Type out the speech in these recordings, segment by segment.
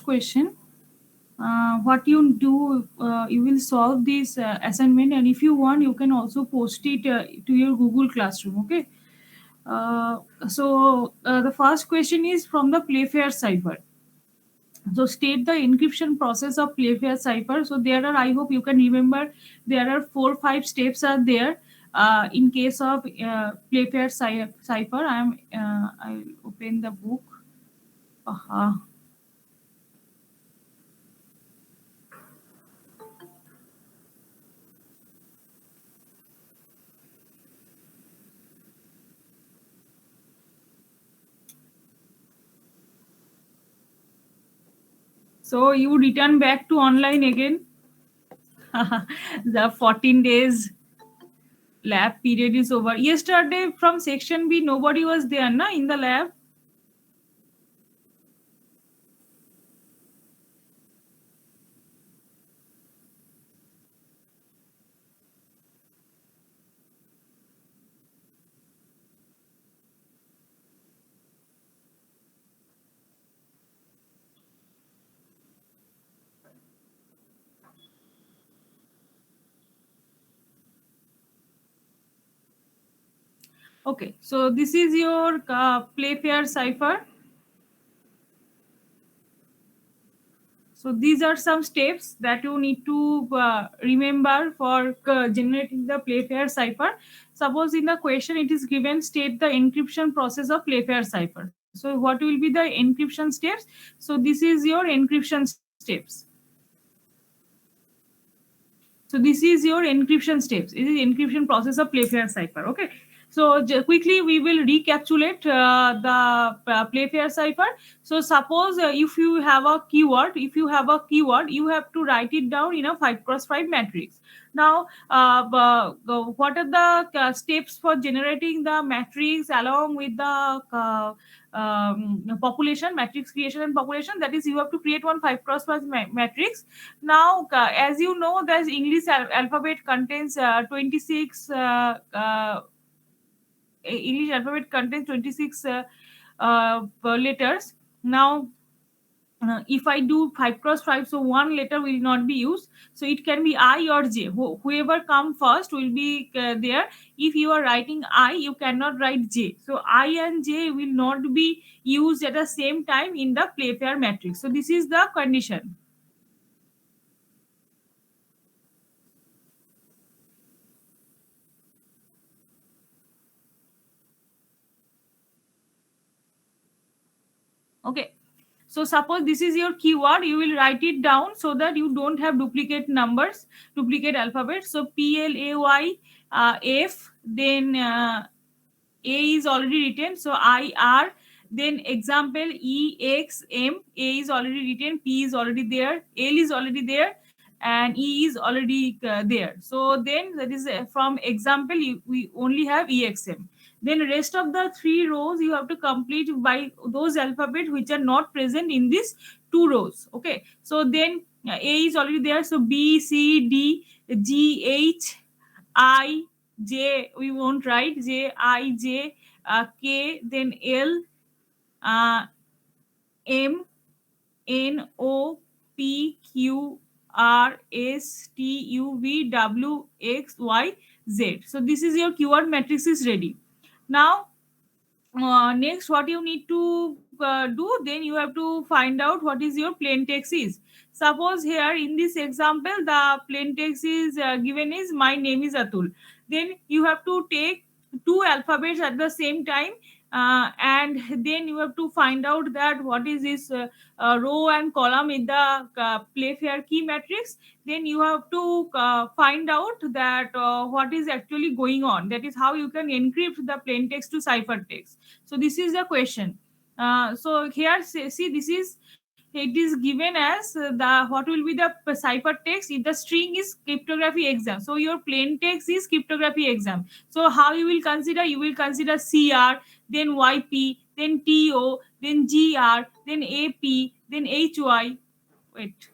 first question. What you do, you will solve this assignment, and if you want, you can also post it to your Google Classroom. Okay. The first question is from the Playfair cipher. So state the encryption process of Playfair cipher. So there are, I hope you can remember, there are 4 5 steps are there. In case of Playfair cipher, I'll open the book. uh So you return back to online again. The 14 days lab period is over. Yesterday from section B, nobody was there, na, in the lab. Okay, so this is your Playfair cipher. So these are some steps that you need to remember for generating the Playfair cipher. Suppose in the question it is given state the encryption process of Playfair cipher. So what will be the encryption steps? So this is your encryption steps. So this is your encryption steps. It is encryption process of Playfair cipher. Okay. So quickly we will recapitulate the Playfair cipher. So suppose if you have a keyword, you have to write it down in a 5x5 matrix. Now, what are the steps for generating the matrix along with the population, matrix creation and population? That is, you have to create one 5x5 matrix. Now, as you know, the English alphabet contains 26. English alphabet contains 26 letters. Now, if I do 5x5, so one letter will not be used. So it can be I or J. Whoever come first will be there. If you are writing I, you cannot write J. So I and J will not be used at the same time in the Playfair matrix. So this is the condition. Okay. So suppose this is your keyword, you will write it down so that you don't have duplicate numbers, duplicate alphabets. So PLAY F, then A is already written. So IR, then example EXM, A is already written, P is already there, L is already there, and E is already there. So then that is from example, we only have EXM. Then rest of the 3 rows you have to complete by those alphabet which are not present in these 2 rows. Okay. So then A is already there. So B, C, D, G, H, I, J, we won't write J, I, J, K, then L, M, N, O, P, Q, R, S, T, U, V, W, X, Y, Z. So this is your keyword matrix is ready. Now, next what you need to do, then you have to find out what is your plain text is. Suppose here in this example the plain text is given is my name is Atul. Then you have to take 2 alphabets at the same time, and then you have to find out that what is this row and column in the Playfair key matrix. Then you have to find out that what is actually going on. That is how you can encrypt the plain text to cipher text. So this is the question. So here, see, this is, it is given as the what will be the cipher text if the string is cryptography exam. So your plain text is cryptography exam. So how you will consider? You will consider CR, then YP, then TO, then GR, then AP, then HY. Wait.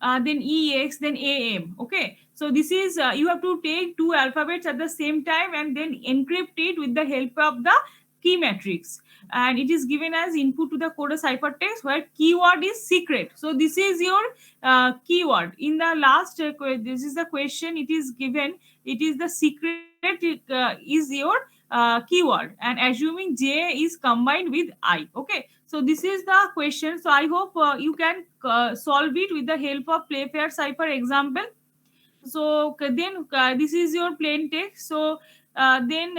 Then EX, then AM. Okay. So this is, you have to take 2 alphabets at the same time and then encrypt it with the help of the key matrix, and it is given as input to the code ciphertext where keyword is secret. So this is your keyword. In the last this is the question it is given, it is the secret is your keyword, and assuming j is combined with I. Okay, so this is the question. So I hope you can solve it with the help of Playfair cipher example. So then this is your plain text. So then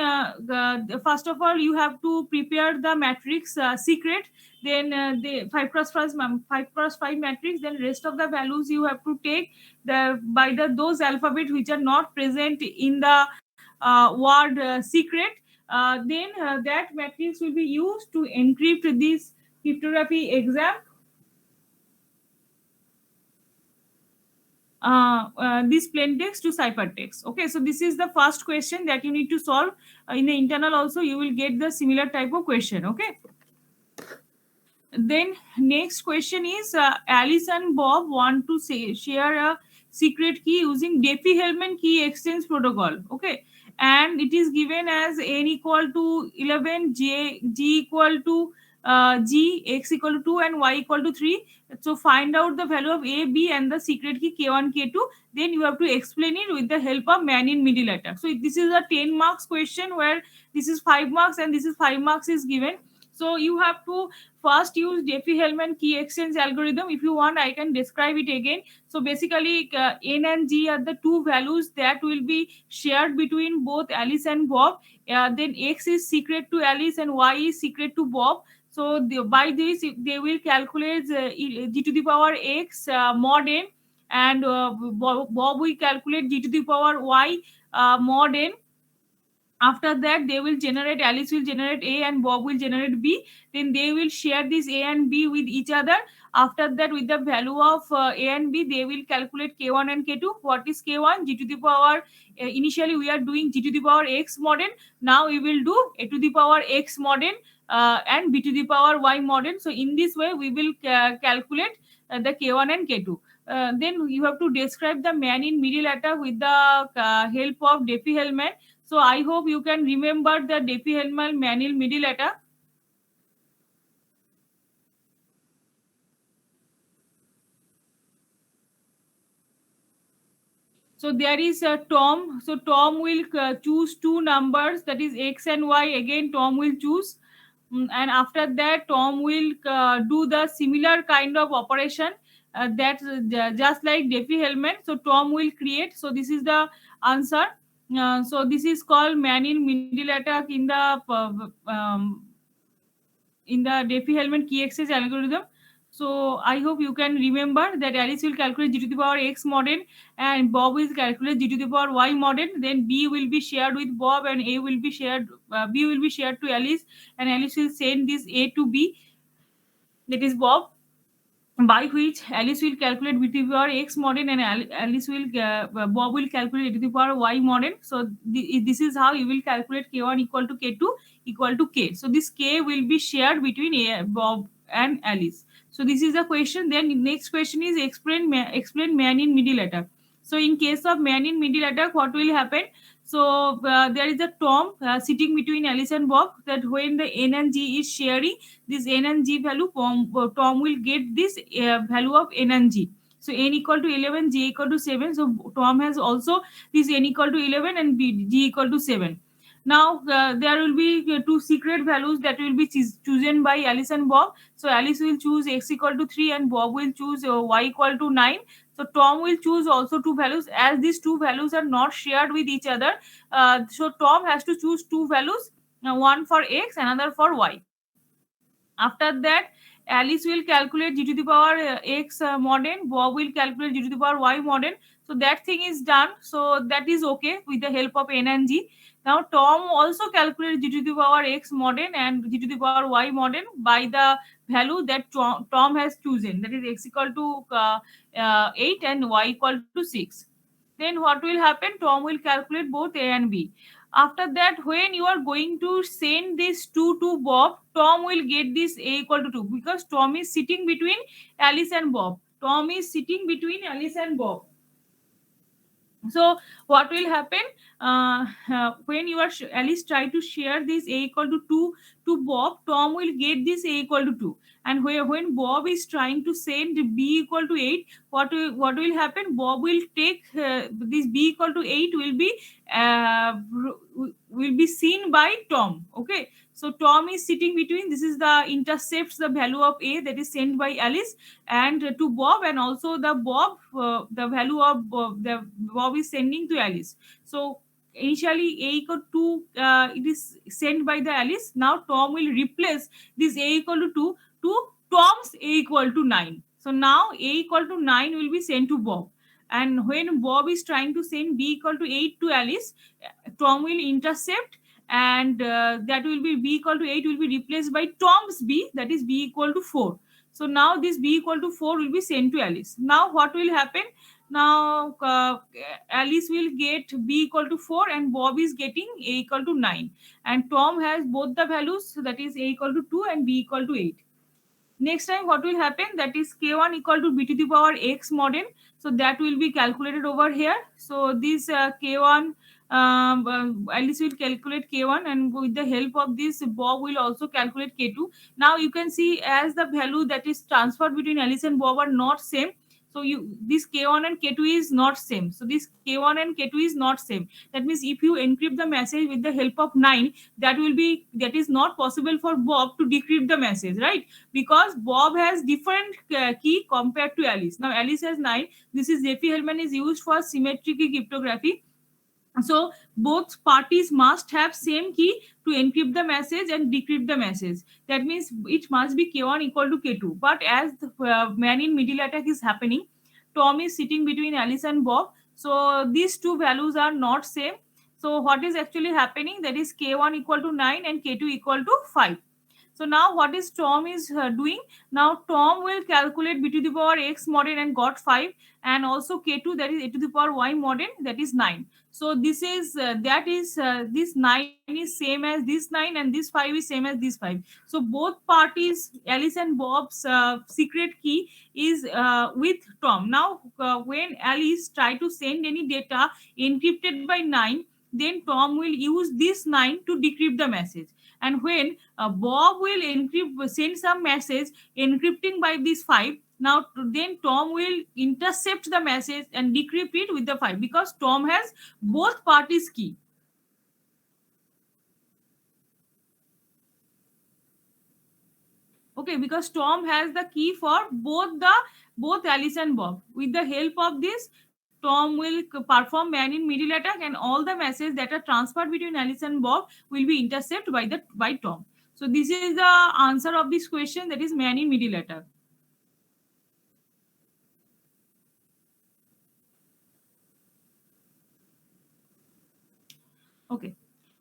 first of all you have to prepare the matrix secret, then the 5 cross 5 5 cross 5 matrix, then rest of the values you have to take the by the those alphabet which are not present in the word secret. Then that matrix will be used to encrypt this cryptography exam this plain text to ciphertext. Okay, so this is the first question that you need to solve. In the internal also you will get the similar type of question. Okay, then next question is Alice and Bob want to say share a secret key using Diffie-Hellman key exchange protocol. Okay, and it is given as n equal to 11, g equal to g, x equal to 2, and y equal to 3. So find out the value of a, b, and the secret key k1, k2. Then you have to explain it with the help of man in middle attack. So this is a 10 marks question where this is 5 marks and this is 5 marks is given. So you have to first use Diffie-Hellman key exchange algorithm. If you want, I can describe it again. So basically, n and g are the two values that will be shared between both Alice and Bob. Then x is secret to Alice and y is secret to Bob. So by this, they will calculate g to the power x mod n, and Bob will calculate g to the power y mod n. After that they will generate, Alice will generate a and Bob will generate b. Then they will share this a and b with each other. After that, with the value of a and b, they will calculate k1 and k2. What is k1? G to the power initially we are doing g to the power x mod n. Now we will do a to the power x mod n and b to the power y mod n. So in this way we will calculate the k1 and k2. Then you have to describe the man in middle attack with the help of Diffie-Hellman. So I hope you can remember the Diffie-Hellman manual middle attack. So there is a Tom. So Tom will choose two numbers, that is x and y. Again, Tom will choose. And after that, Tom will do the similar kind of operation that just like Diffie-Hellman. So Tom will create. So this is the answer. So this is called man in middle attack in the Diffie-Hellman key exchange algorithm. So I hope you can remember that Alice will calculate g to the power x mod n and Bob will calculate g to the power y mod n. Then b will be shared with Bob and a will be shared b will be shared to Alice, and Alice will send this a to b, that is Bob, by which Alice will calculate b to the power x mod n and Alice will Bob will calculate a to the power y mod n. So this is how you will calculate k1 equal to k2 equal to k. So this k will be shared between Bob and Alice. So this is the question. Then next question is explain man in middle attack. So in case of man in middle attack, what will happen? So there is a Tom sitting between Alice and Bob, that when the n and g is sharing this n and g value, Tom will get this value of n and g. So n equal to 11, g equal to 7. So Tom has also this n equal to 11 and g equal to 7. Now there will be two secret values that will be chosen by Alice and Bob. So Alice will choose x equal to 3 and Bob will choose y equal to 9. So Tom will choose also two values. As these two values are not shared with each other, so Tom has to choose two values, one for x, another for y. After that, Alice will calculate g to the power x mod n. Bob will calculate g to the power y mod n. So that thing is done. So that is okay with the help of n and g. Now Tom also calculates g to the power x mod n and g to the power y mod n by the value that Tom has chosen, that is x equal to 8 and y equal to 6. Then what will happen? Tom will calculate both a and b. After that, when you are going to send this 2 to Bob, Tom will get this a equal to 2 because Tom is sitting between Alice and Bob. Tom is sitting between Alice and Bob. So what will happen? when you are Alice try to share this a equal to 2 to Bob, Tom will get this a equal to 2. And when Bob is trying to send b equal to 8, what will happen? Bob will take this b equal to 8 will be seen by Tom. Okay, so Tom is sitting between, this is the intercepts the value of a that is sent by Alice and to Bob, and also the Bob the value of the Bob is sending to Alice. So initially a equal to it is sent by the Alice. Now Tom will replace this a equal to 2 to Tom's a equal to 9. So now a equal to 9 will be sent to Bob. And when Bob is trying to send b equal to 8 to Alice, Tom will intercept, and that will be b equal to 8 will be replaced by Tom's b, that is b equal to 4. So now this b equal to 4 will be sent to Alice. Now what will happen? Now Alice will get b equal to 4 and Bob is getting a equal to 9. And Tom has both the values, so that is a equal to 2 and b equal to 8. Next time what will happen, that is k1 equal to b to the power x mod n. So that will be calculated over here. So this k1 Alice will calculate k1, and with the help of this Bob will also calculate k2. Now you can see as the value that is transferred between Alice and Bob are not same, so you this k1 and k2 is not same. So this k1 and k2 is not same. That means if you encrypt the message with the help of 9, that is not possible for Bob to decrypt the message, right? Because Bob has different key compared to Alice. Now Alice has 9. This is Diffie-Hellman is used for symmetric cryptography. So both parties must have same key to encrypt the message and decrypt the message. That means it must be k1 equal to k2. But as the man in middle attack is happening, Tom is sitting between Alice and Bob. So these two values are not same. So what is actually happening? That is k1 equal to 9 and k2 equal to 5. So now what is Tom is doing? Now Tom will calculate b to the power x mod n and got 5, and also k2, that is a to the power y mod n, that is 9. So this is this 9 is same as this 9 and this 5 is same as this 5. So both parties, Alice and Bob's secret key is with Tom. Now when Alice try to send any data encrypted by 9, then Tom will use this 9 to decrypt the message. And when Bob will send some message encrypting by this 5, now then Tom will intercept the message and decrypt it with the 5, because Tom has both parties key. Okay, because Tom has the key for both Alice and Bob. With the help of this, Tom will perform man in middle attack, and all the messages that are transferred between Alice and Bob will be intercepted by Tom. So this is the answer of this question, that is man in middle attack. Okay.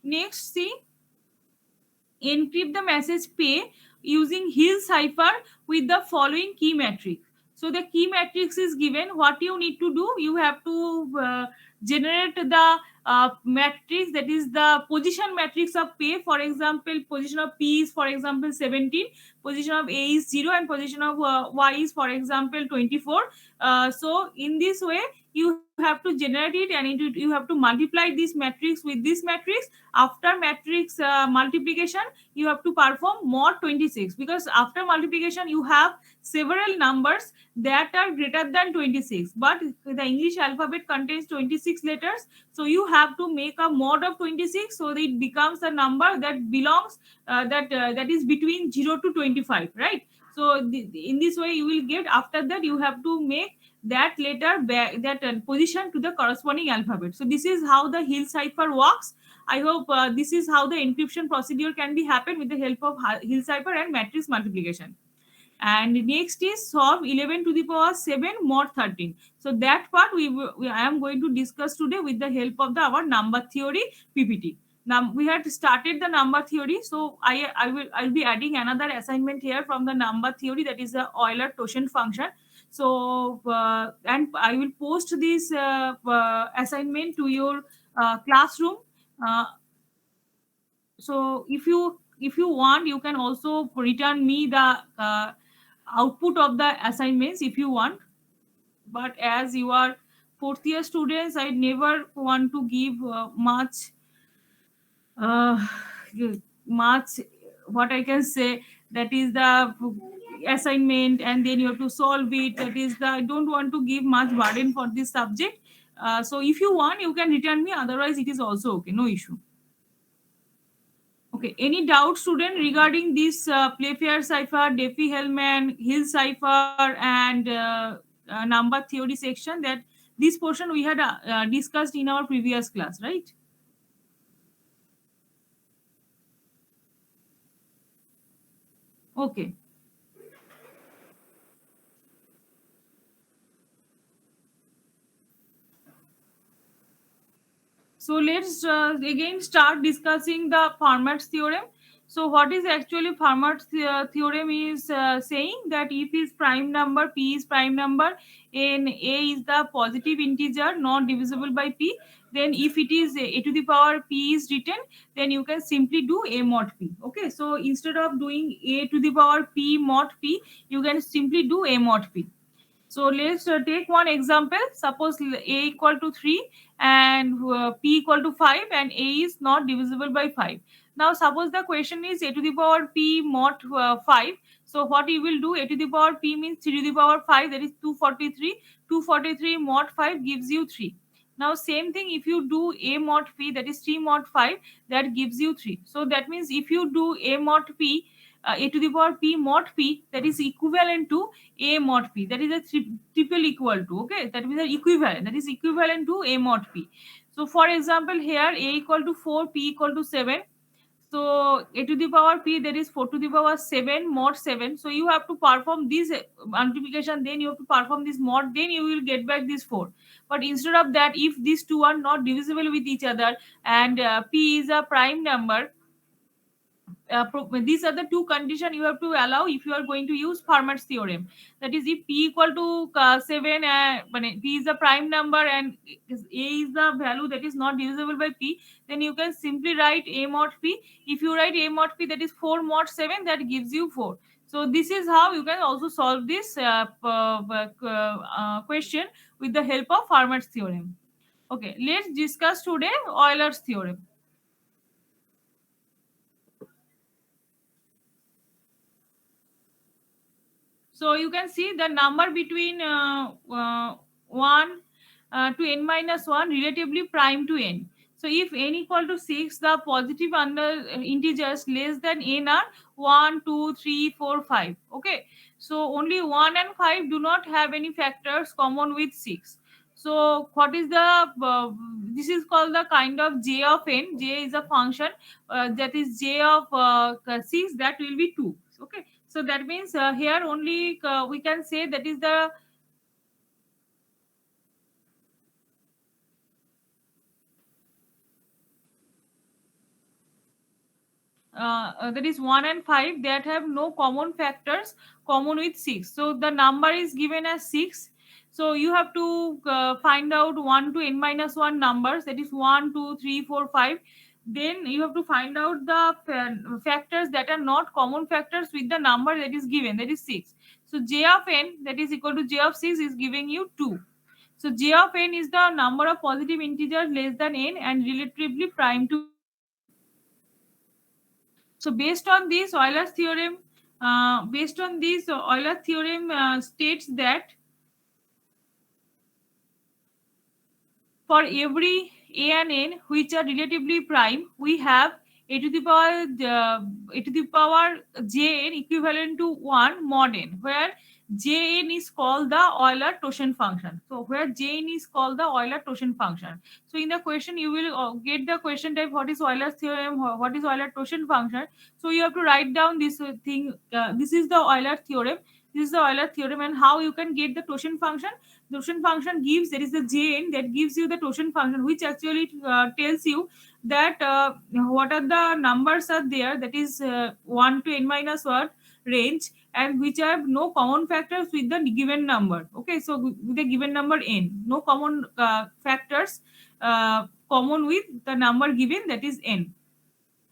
Next, see, encrypt the message pay using Hill cipher with the following key matrix. So the key matrix is given. What you need to do, you have to generate the matrix, that is the position matrix of pay. For example, position of P is, for example, 17, position of A is 0, and position of Y is, for example, 24. So in this way, you have to generate it, and you have to multiply this matrix with this matrix. After matrix multiplication, you have to perform mod 26, because after multiplication you have several numbers that are greater than 26, but the English alphabet contains 26 letters, so you have to make a mod of 26, so that it becomes a number that belongs that is between 0 to 25, right? So in this way you will get, after that you have to make that letter that position to the corresponding alphabet. So this is how the Hill cipher works. I hope this is how the encryption procedure can be happen with the help of Hill cipher and matrix multiplication. And next is solve 11 to the power 7 mod 13. So that part I am going to discuss today with the help of our number theory PPT. Now we had started the number theory, so I'll be adding another assignment here from the number theory, that is the Euler-Totient function. So and I will post this assignment to your classroom. Uh, so if you want, you can also return me the output of the assignments if you want. But as you are fourth year students, I never want to give uh, much, what I can say, that is the assignment, and then you have to solve it. That is the, I don't want to give much burden for this subject. So if you want, you can return me, otherwise it is also okay, no issue. Okay, any doubt, student, regarding this Playfair cipher, Diffie-Hellman, Hill cipher, and number theory section? That this portion we had discussed in our previous class, right? Okay. So let's again start discussing the Fermat's theorem. So what is actually Fermat's theorem is saying that if is prime number, P is prime number, and A is the positive integer not divisible by P, then if it is a to the power P is written, then you can simply do A mod P. Okay, so instead of doing A to the power P mod P, you can simply do A mod P. So let's take one example. Suppose a equal to 3 and p equal to 5, and a is not divisible by 5. Now suppose the question is a to the power p mod 5. So what you will do, a to the power p means 3 to the power 5, that is 243. 243 mod 5 gives you 3. Now same thing, if you do a mod p, that is 3 mod 5, that gives you 3. So that means if you do a mod p, a to the power p mod p, that is equivalent to a mod p, that is a triple equal to, okay, that means the equivalent, that is equivalent to a mod p. So for example, here a equal to 4, p equal to 7. So a to the power p, that is 4 to the power 7 mod 7. So you have to perform this multiplication, then you have to perform this mod, then you will get back this 4. But instead of that, if these two are not divisible with each other, and p is a prime number, these are the two conditions you have to allow if you are going to use Fermat's theorem. That is, if p equal to 7, p is a prime number and a is the value that is not divisible by p, then you can simply write a mod p. If you write a mod p, that is 4 mod 7, that gives you 4. So this is how you can also solve this question with the help of Fermat's theorem. Okay, let's discuss today Euler's theorem. So you can see the number between 1 to n minus 1 relatively prime to n. So if n equal to 6, the positive under integers less than n are 1, 2, 3, 4, 5. Okay. So only 1 and 5 do not have any factors common with 6. So what is the, this is called the kind of j of n. J is a function that is j of 6, that will be 2. Okay. So that means here only we can say that is the that is 1 and 5 that have no common factors common with 6. So the number is given as 6. So you have to find out 1 to n minus 1 numbers, that is 1, 2, 3, 4, 5. Then you have to find out the factors that are not common factors with the number that is given, that is 6. So j of n, that is equal to j of 6, is giving you 2. So j of n is the number of positive integers less than n and relatively prime to. So based on this Euler theorem states that for every a and n which are relatively prime, we have a to the power a to the power jn equivalent to 1 mod n, where jn is called the Euler-Toshen function. So where jn is called the Euler-Toshen function. So in the question you will get the question type, what is Euler's theorem, what is Euler-Toshen function. So you have to write down this thing. This is the Euler theorem. This is the Euler theorem, and how you can get the Toshen function. Toshen function gives, there is the jn that gives you the Toshen function, which actually tells you that what are the numbers are there, that is 1 to n minus 1 range, and which have no common factors with the given number. Okay, so with the given number n, no common factors common with the number given, that is n.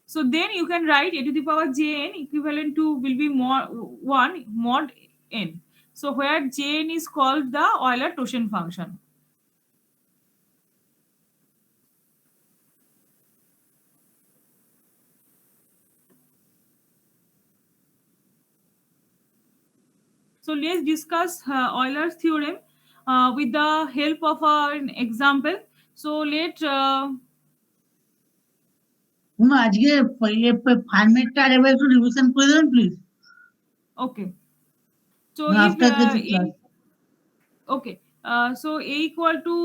So then you can write a to the power jn equivalent to will be mod 1 mod n. So where jn is called the Euler-Toshen function. So let's discuss Euler's theorem with the help of an example. So আজকে ফার্মেটটা আরেকবার একটু revision করে দেবেন please okay. So if after this class okay, so a equal to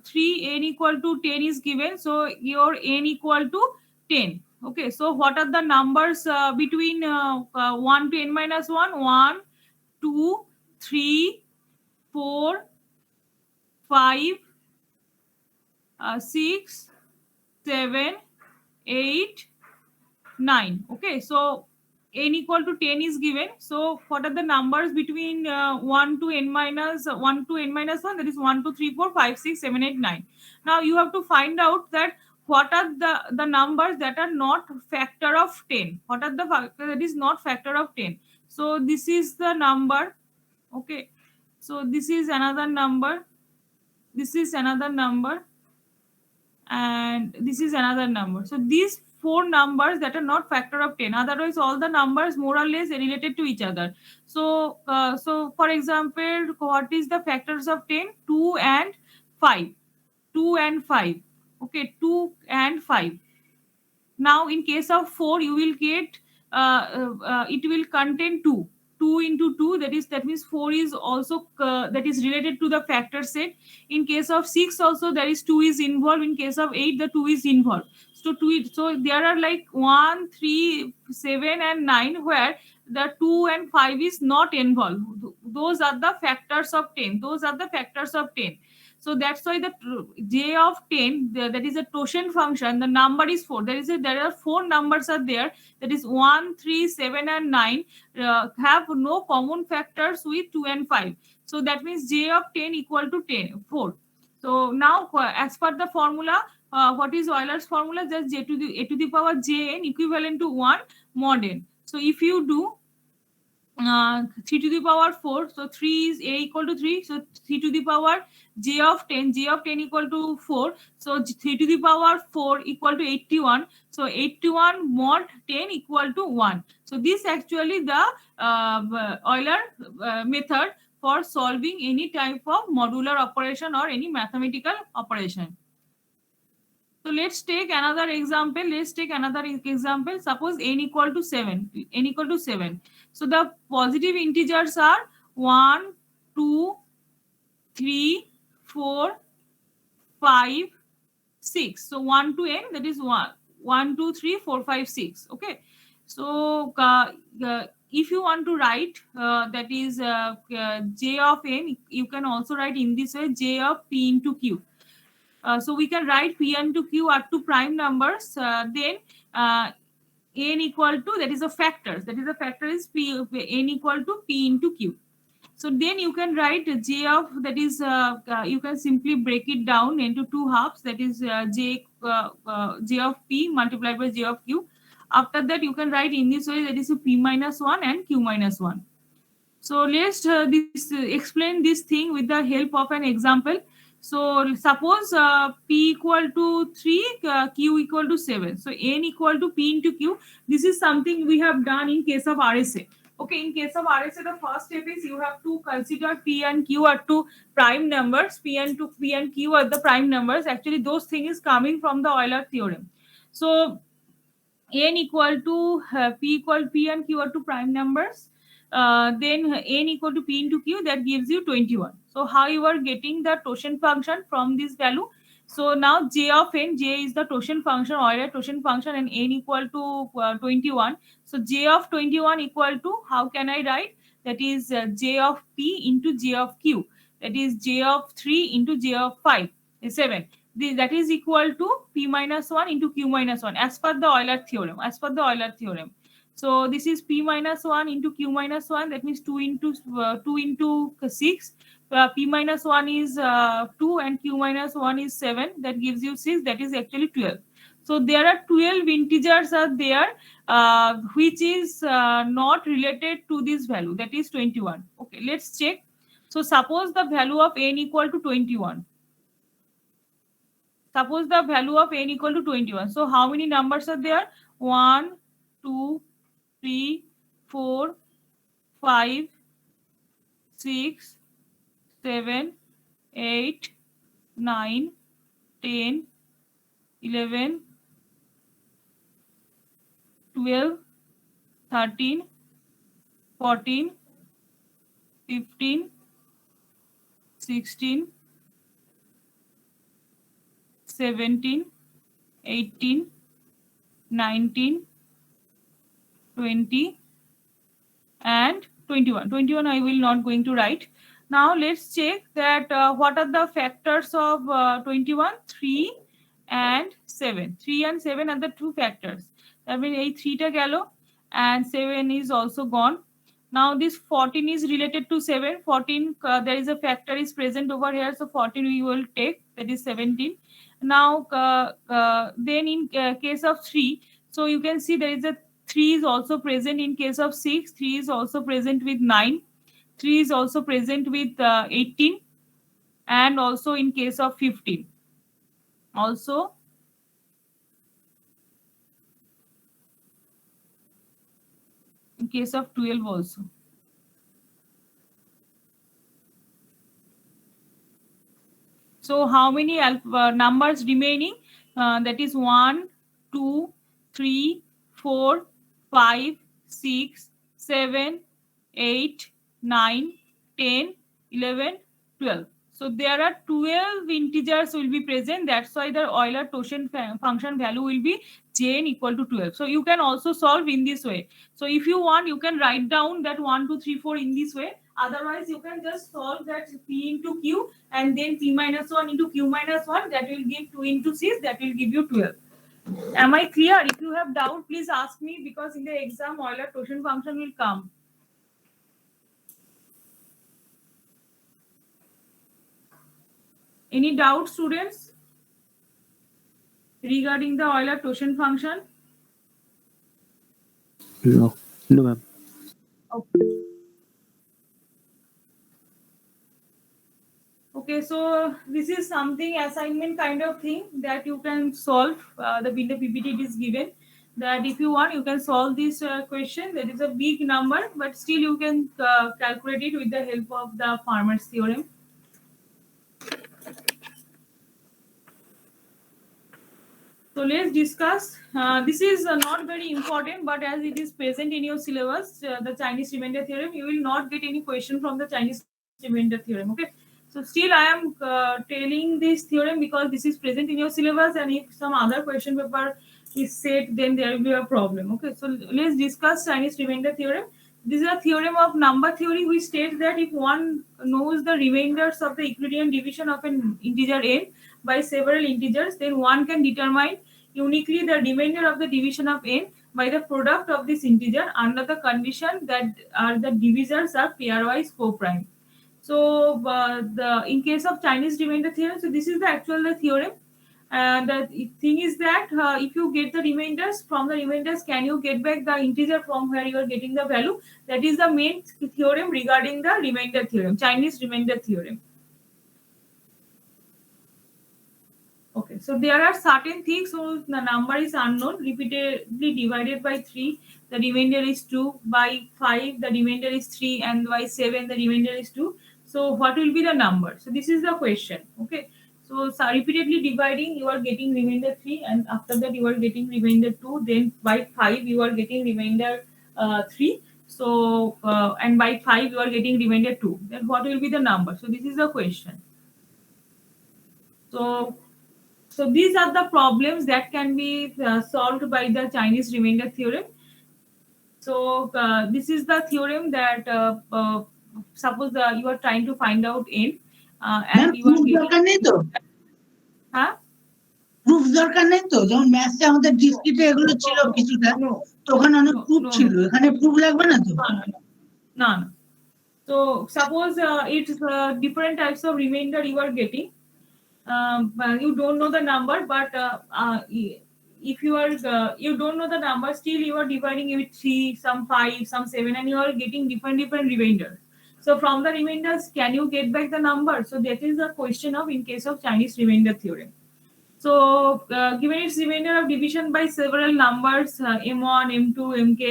3, n equal to 10 is given. So your n equal to 10. Okay, so what are the numbers between 1 to n minus 1? 1, 2, 3, 4, 5, 6, 7, 8, 9. Okay, so n equal to 10 is given. So what are the numbers between 1 to n minus 1 to n minus 1? That is 1, 2, 3, 4, 5, 6, 7, 8, 9. Now you have to find out that what are the numbers that are not factor of 10. What are the factor that is not factor of 10? So this is the number. Okay, so this is another number, this is another number, and this is another number. So these four numbers that are not factor of 10, otherwise all the numbers more or less related to each other. So for example, what is the factors of 10? 2 and 5, 2 and 5. Okay, 2 and 5. Now in case of 4 you will get it will contain 2 into 2, that means 4 is also that is related to the factor set. In case of 6 also there is 2 is involved. In case of 8 the 2 is involved. So there are like 1, 3, 7 and 9 where the 2 and 5 is not involved. Those are the factors of 10. Those are the factors of 10. So that's why the j of 10, that is a totient function, the number is 4. There are 4 numbers are there, that is 1, 3, 7 and 9 have no common factors with 2 and 5. So that means j of 10 equal to 10 4. So now as per the formula, what is Euler's formula? Just a to the power jn equivalent to 1 mod n. So if you do 3 to the power 4, so 3 is a equal to 3, so 3 to the power j of 10 equal to 4, so 3 to the power 4 equal to 81, so 81 mod 10 equal to 1. So this actually the Euler method for solving any type of modular operation or any mathematical operation. So let's take another example. Suppose n equal to 7. N equal to 7. So the positive integers are 1, 2, 3, 4, 5, 6. So 1 to n, that is 1, 2, 3, 4, 5, 6. Okay. So if you want to write that is j of n, you can also write in this way, j of p into q. So we can write p into q are two prime numbers. Then n equal to, that is a factor. That is a factor is p, n equal to p into q. So then you can write j of, that is you can simply break it down into two halves. That is j of p multiplied by j of q. After that you can write in this way, that is p minus 1 and q minus 1. So let's explain this thing with the help of an example. So suppose p equal to 3, q equal to 7. So n equal to p into q. This is something we have done in case of RSA. Okay, in case of RSA, the first step is you have to consider p and q are two prime numbers. P and q are the prime numbers. Actually, those things is coming from the Euler theorem. So n equal to p and q are two prime numbers. Then n equal to p into q, that gives you 21. So how you are getting the totient function from this value? So now j of n, j is the totient function, Euler totient function, and n equal to 21. So j of 21 equal to, how can I write? That is j of p into j of q. That is j of 3 into j of 5, 7. That is equal to p minus 1 into q minus 1 as per the Euler theorem. So this is p minus 1 into q minus 1, that means 2 into 6. P minus 1 is 2 and q minus 1 is 7, that gives you 6, that is actually 12. So there are 12 integers are there which is not related to this value, that is 21. Okay, let's check. So suppose the value of n equal to 21. Suppose the value of n equal to 21. So how many numbers are there? 1, 2, 3, 4, 5, 6, 7, 8, 9, 10, 11, 12, 13, 14, 15, 16, 17, 18, 19, 20, and 21. 21 I will not going to write. Now let's check that what are the factors of 21. 3 and 7. 3 and 7 are the two factors. I mean, a 3 ta gelo and 7 is also gone. Now this 14 is related to 7. 14, there is a factor is present over here, so 14 we will take, that is 17. Now then in case of 3, so you can see there is a 3 is also present in case of 6. 3 is also present with 9. 3 is also present with 18, and also in case of 15. Also in case of 12 also. So how many numbers remaining? That is 1, 2, 3, 4, 5, 6, 7, 8, 9, 10, 11, 12. So there are 12 integers will be present. That's why the Euler-Tochet function value will be Jn equal to 12. So you can also solve in this way. So if you want, you can write down that 1, 2, 3, 4 in this way. Otherwise, you can just solve that P into Q and then P minus 1 into Q minus 1. That will give 2 into 6. That will give you 12. Am I clear? If you have doubt, please ask me, because in the exam, Euler-Tochet function will come. Any doubt, students, regarding the Euler-Tochet function? No, ma'am. Okay. Okay, so this is something assignment kind of thing that you can solve. The PPT it is given that if you want, you can solve this question. That is a big number, but still you can calculate it with the help of the Farmer's theorem. So let's discuss. This is not very important, but as it is present in your syllabus, the Chinese remainder theorem, you will not get any question from the Chinese remainder theorem. Okay. So still I am telling this theorem because this is present in your syllabus, and if some other question paper is set, then there will be a problem. Okay. So let's discuss Chinese remainder theorem. This is a theorem of number theory which states that if one knows the remainders of the Euclidean division of an integer n by several integers, then one can determine uniquely the remainder of the division of n by the product of this integer under the condition that the divisors are pairwise co-prime. So in case of Chinese remainder theorem, so this is the actual theorem. And the thing is that if you get the remainders, from the remainders, can you get back the integer from where you are getting the value? That is the main theorem regarding the remainder theorem, Chinese remainder theorem. Okay, so there are certain things. So the number is unknown, repeatedly divided by 3, the remainder is 2, by 5, the remainder is 3, and by 7, the remainder is 2. So what will be the number? So this is the question. Okay, so repeatedly dividing, you are getting remainder 3, and after that you are getting remainder 2, then by 5 you are getting remainder 3. So and by 5 you are getting remainder 2. Then what will be the number? So this is the question. So these are the problems that can be solved by the Chinese remainder theorem. So this is the theorem that suppose you are trying to find out n and you are getting. Huh? Proof দরকার নেই তো, যেমন ম্যাথসে আমাদের ডিসক্রিটে এগুলো ছিল কিছুটা, তো ওখানে অনেক প্রুফ ছিল, এখানে প্রুফ লাগবে না তো? No. So suppose it's different types of remainder you are getting. You don't know the number, but if you are you don't know the number, still you are dividing it with 3, some 5, some 7, and you are getting different remainders. So from the remainders, can you get back the number? So that is the question of in case of Chinese remainder theorem. So given its remainder of division by several numbers, m1, m2, mk,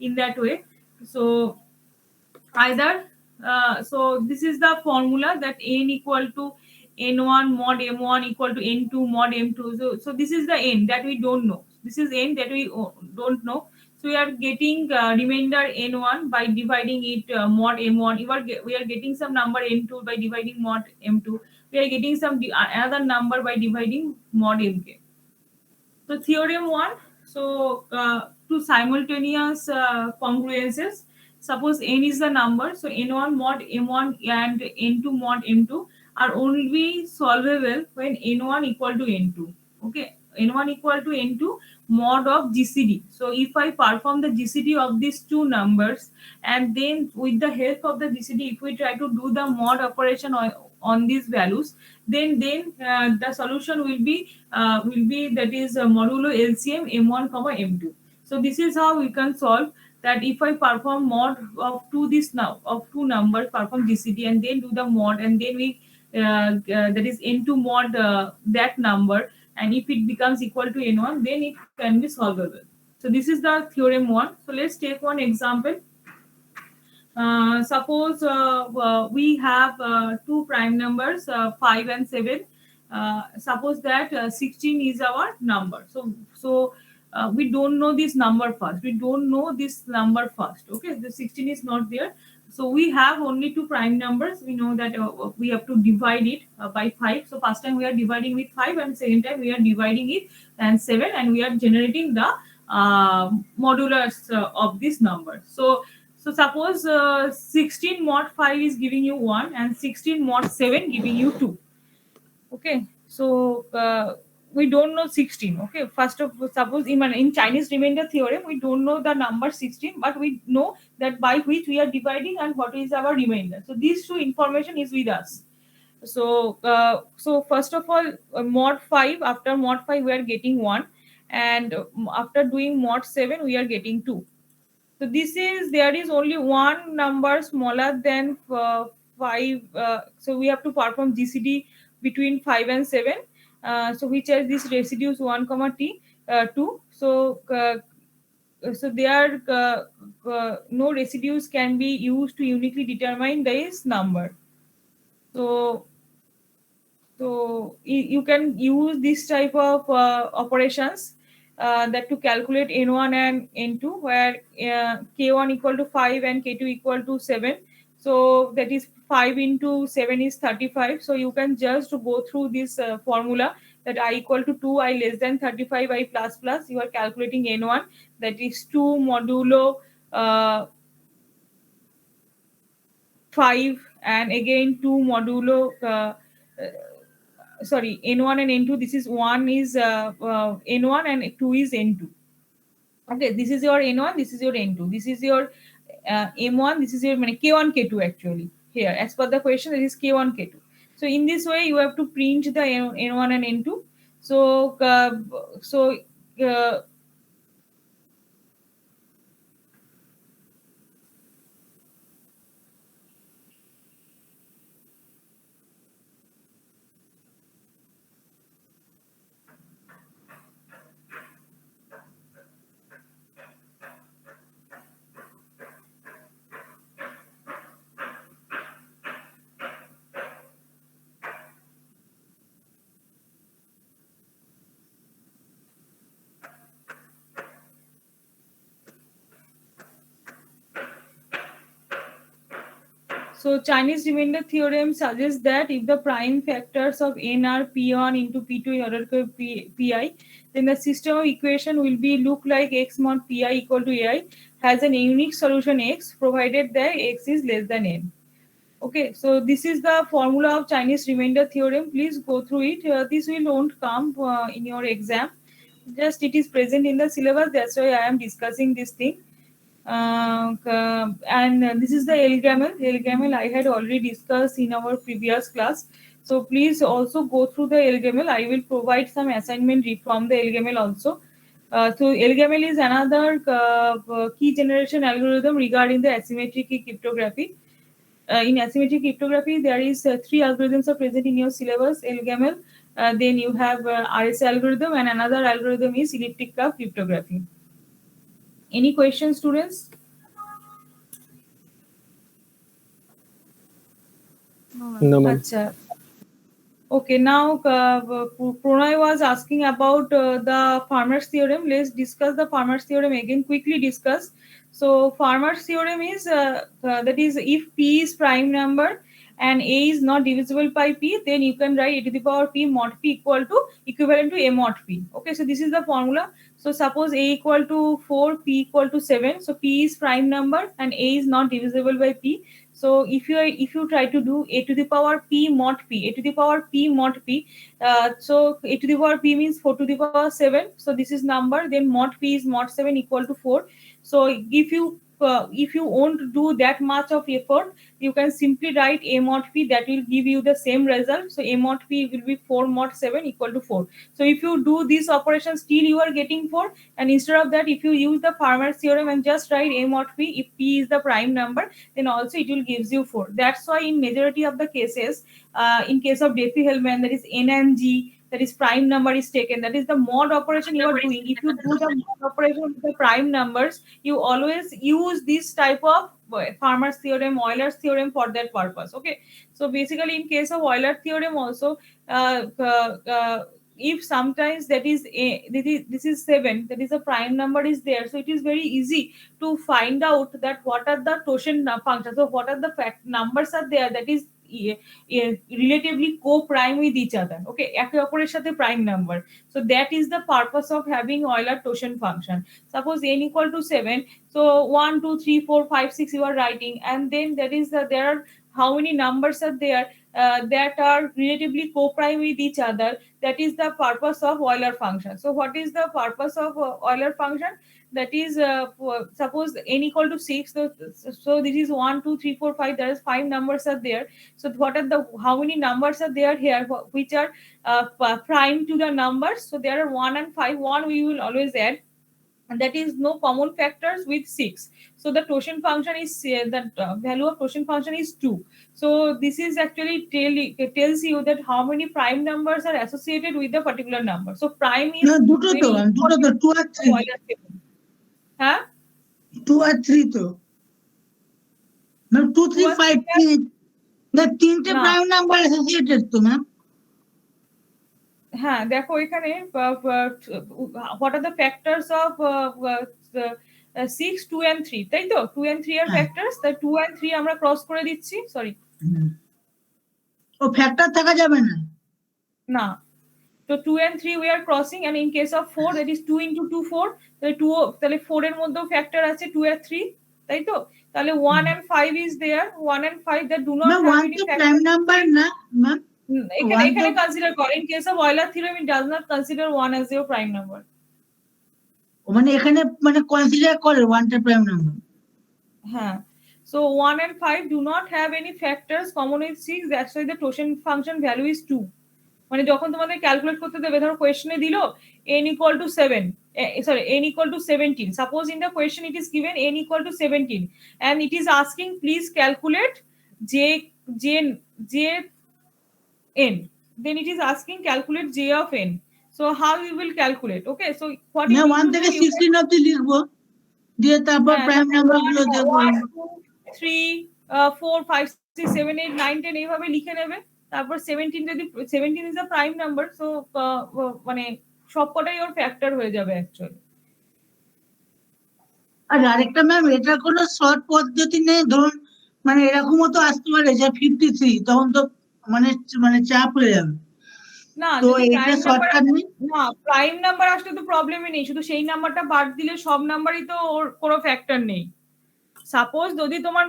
in that way, so either So this is the formula that n equal to n1 mod m1 equal to n2 mod m2. So this is the n that we don't know. This is n that we don't know. So we are getting remainder n1 by dividing it mod m1. We are getting some number n2 by dividing mod m2. We are getting some another number by dividing mod mk. So theorem one. So two simultaneous congruences. Suppose n is the number, so n1 mod m1 and n2 mod m2 are only solvable when n1 equal to n2. Okay, n1 equal to n2 mod of GCD. So if I perform the GCD of these two numbers, and then with the help of the GCD, if we try to do the mod operation on these values, then the solution will be that is modulo LCM m1 comma m2. So this is how we can solve that. If I perform mod of two numbers, perform GCD and then do the mod, and then we that is n2 mod that number, and if it becomes equal to n1, then it can be solvable. So this is the theorem one. So let's take one example. Suppose we have two prime numbers, 5 and 7. Suppose that 16 is our number. So we don't know this number first. We don't know this number first. Okay, the 16 is not there. So we have only two prime numbers. We know that we have to divide it by 5. So first time we are dividing with 5, and second time we are dividing it and 7, and we are generating the modulars of this number. So suppose 16 mod 5 is giving you 1 and 16 mod 7 giving you 2. Okay, so we don't know 16. Okay, first of suppose in Chinese remainder theorem we don't know the number 16, but we know that by which we are dividing and what is our remainder. So these two information is with us. So first of all, mod 5, after mod 5 we are getting 1, and after doing mod 7 we are getting 2. So there is only one number smaller than 5. So we have to perform GCD between 5 and 7. So which are these residues 1 comma t 2. So there no residues can be used to uniquely determine this number. So you can use this type of operations that to calculate n1 and n2, where k1 equal to 5 and k2 equal to 7. So that is 5 into 7 is 35. So you can just go through this formula, that I equal to 2, I less than 35, I plus plus. You are calculating n1, that is 2 modulo 5, and again 2 modulo sorry, n1 and n2. This is 1 is n1 and 2 is n2. Okay, this is your n1, this is your n2, this is your m1, this is your k1 k2 actually. Here as per the question, it is k1 k2. So in this way you have to print the n1 and n2. So So Chinese remainder theorem suggests that if the prime factors of n are p1 into p2 in order to pi, then the system of equation will be look like x mod pi equal to ai has an unique solution x, provided that x is less than n. Okay, so this is the formula of Chinese remainder theorem. Please go through it. This will won't come in your exam. Just it is present in the syllabus. That's why I am discussing this thing. And this is the LGAML. LGAML I had already discussed in our previous class. So please also go through the LGAML. I will provide some assignment from the LGAML also. So LGAML is another key generation algorithm regarding the asymmetric key cryptography. In asymmetric cryptography, there is 3 algorithms are present in your syllabus: LGAML, then you have RSA algorithm, and another algorithm is elliptic curve cryptography. Any questions, students? No, ma'am. Acha. Okay, now Pranay was asking about the Farmer's theorem. Let's discuss the Farmer's theorem again. Quickly discuss. So Farmer's theorem is that is if P is prime number and A is not divisible by P, then you can write a to the power P mod P equivalent to A mod P. Okay, so this is the formula. So suppose A equal to 4, P equal to 7. So P is prime number and A is not divisible by P. So if you try to do a to the power p mod p, a to the power p mod p, so a to the power p means 4 to the power 7. So this is number, then mod p is mod 7 equal to 4. So if you won't do that much of effort, you can simply write a mod p, that will give you the same result. So a mod p will be 4 mod 7 equal to 4. So if you do this operation, still you are getting 4, and instead of that, if you use the Farmer's theorem and just write a mod p, if p is the prime number, then also it will gives you 4. That's why in majority of the cases, in case of Diffie-Hellman, that is n and g, that is prime number is taken, that is the mod operation you are doing. If you do the mod operation with the prime numbers, you always use this type of Farmer's theorem, Euler's theorem for that purpose. Okay, so basically in case of Euler theorem also, if sometimes this is 7, that is a prime number is there, so it is very easy to find out that what are the Toshen functions. So what are the numbers are there that is relatively co-prime with each other. Okay, একে অপরের সাথে prime number. So that is the purpose of having Euler Toshen function. Suppose n equal to 7, so 1 2 3 4 5 6 you are writing, and then there are how many numbers are there that are relatively co-prime with each other. That is the purpose of Euler function. So what is the purpose of Euler function? That is suppose n equal to 6, so this is 1 2 3 4 5, there is 5 numbers are there. So what are the how many numbers are there here which are prime to the numbers? So there are 1 and 5. 1 we will always add, and that is no common factors with 6. So the Toshen function is value of Toshen function is 2. So this is actually tells you that how many prime numbers are associated with the particular number. So prime is No, দুটো তো 2 আর 3 হ্যাঁ 2 আর 3 তো ma'am 2 3 5 3 না তিনটে না। Prime number associated তো ma'am হ্যাঁ দেখো এখানে what are the factors of 6 2 and 3, তাই তো 2 and 3 are হ্যাঁ। factors, তাই 2 and 3 আমরা ক্রস করে দিচ্ছি, সরি ও ফ্যাক্টর থাকা যাবে না না। তো 2 and 3 we are crossing, and in case of 4 that is 2 into 2 4, তাহলে 2 তাহলে 4 এর মধ্যেও ফ্যাক্টর আছে 2 আর 3, তাই তো? তাহলে 1 and 5 is there, 1 and 5 that do not ma'am have 1 any তো factor. প্রাইম নাম্বার না ম্যাম এখানে কনসিডার করে, in case of Euler theorem it does not consider 1 as your prime number. মানে এখানে মানে কনসিডার করে 1 টা প্রাইম নাম্বার হ্যাঁ, so 1 and 5 do not have any factors common with 6, that's why the Toshen function value is 2. মানে যখন তোমাদের calculate করতে দেবে, ধরো কোয়েশ্চনে দিল n equal to 7, n equal to 17. Suppose in the question it is given n equal to 17 and it is asking please calculate j n, then it is asking calculate j of n. So how you will calculate? Okay, so what না you 1 থেকে 16 অবধি লিখবো দিয়ে তারপর prime number গুলো দেব 1 2 3 4 5 6 7 8 9 10 এইভাবে লিখে নেবে। তারপর 17 যদি 17 is a prime number, so মানে সবকটাই ওর ফ্যাক্টর হয়ে যাবে অ্যাকচুয়ালি। আর আরেকটা ম্যাম এটা কোনো শর্ট পদ্ধতি নেই, ধরুন মানে এরকমও তো আসতে পারে যে 53 তখন তো মানে মানে চাপ হয়ে যাবে না তো যদি এটা প্রাইম নাম্বার শর্টকাট নেই না, প্রাইম নাম্বার আসলে তো প্রবলেমই নেই, শুধু সেই নাম্বারটা বাদ দিলে সব নাম্বারই তো ওর কোনো ফ্যাক্টর নেই। সাপোজ যদি তোমার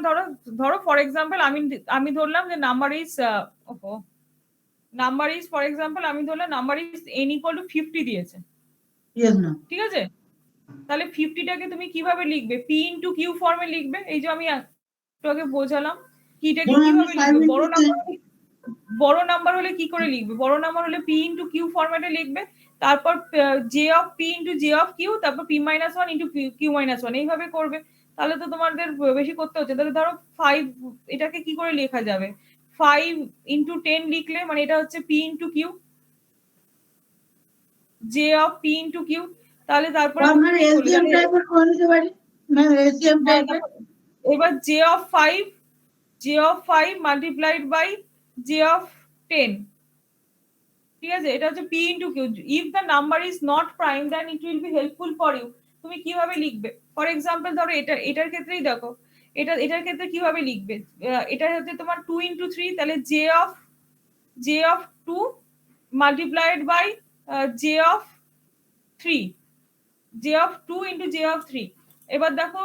ধরো ফর এক্সাম্পল আমি ধরলাম যে নাম্বার ইজ ফর এক্সাম্পল আমি ধরলাম number is n equal to 50 দিয়েছে, ইয়েস ম্যাম ঠিক আছে? তাহলে 50টাকে তুমি কিভাবে লিখবে? p ইনটু q ফর্মে লিখবে। এই যে আমি একটু আগে বোঝালাম কিটাকে কিভাবে লিখবে। বড় নাম্বার হলে কি করে লিখবে? বড় নাম্বার হলে p ইনটু q ফরম্যাটে লিখবে, তারপর j of p into j of q, তারপর p minus 1 into q minus 1 এইভাবে করবে। তাহলে তো তোমাদের বেশি করতে হচ্ছে। তাহলে ধরো 5, এটাকে কি করে লেখা যাবে? 5 ইনটু 10 লিখলে মানে এটা হচ্ছে p into q, j of p into q। তাহলে তারপরে আমরা এসডিএম টাইপের করে নিতে পারি ম্যাম, এসডিএম টাইপের। এবার j of 5 multiplied by j of 10, ঠিক আছে, এটা হচ্ছে p into q। If the number is not prime then it will be helpful for you. তুমি কিভাবে লিখবে, ফর এক্সাম্পল ধরো এটার ক্ষেত্রেই দেখো, এটার ক্ষেত্রে কিভাবে লিখবে, এটা হচ্ছে তোমার 2 ইনটু 3, তাহলে j of 2 multiplied by j of 3, j of 2 into j of 3। এবার দেখো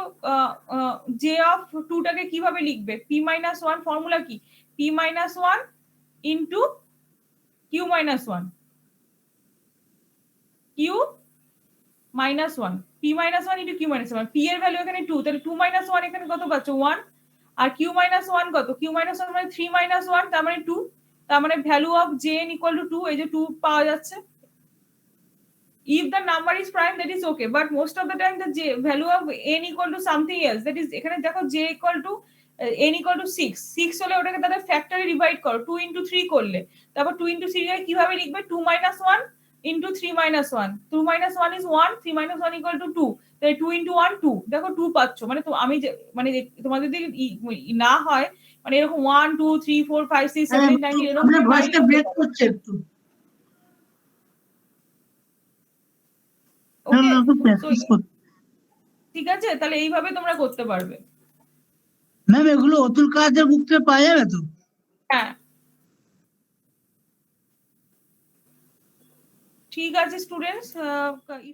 j of 2 টাকে কিভাবে লিখবে, p minus 1, ফর্মুলা কি, p minus 1 into q minus 1, q minus 1, p minus 1 into q minus 1, p এর ভ্যালু এখানে 2, তাহলে 2 minus 1 এখানে কত পাচ্ছ 1, আর q minus 1 কত, q minus 1 মানে 3 minus 1 তার মানে 2, তার মানে value of jn equal to 2, এই যে 2 পাওয়া যাচ্ছে। If the number is prime, that is okay, but most of the time the value of n equal to something else, that is এখানে দেখো j equal to n equal to 6 হলে ওটাকে তাদের ফ্যাক্টরে divide করো, 2 into 3 করলে, তারপর 2 into 3 এর কিভাবে লিখবে, 2 minus 1 into 3 minus 1, 2 minus 1 is 1, 3 minus 1 equal to 2, তাই 2 into 1 2, দেখো 2 পাচ্ছ, মানে তো আমি মানে তোমাদের যদি না হয় মানে এরকম 1 2 3 4 5 6 7 8 9 এরকম আপনার ভয়েসটা ব্রেক করছে একটু। ওকে, প্র্যাকটিস করতে। ঠিক আছে, তাহলে এইভাবে তোমরা করতে পারবে। ম্যাম এগুলো অতুল কাদের বুক থেকে পাওয়া যাবে তো? হ্যাঁ, ঠিক আছে স্টুডেন্টস,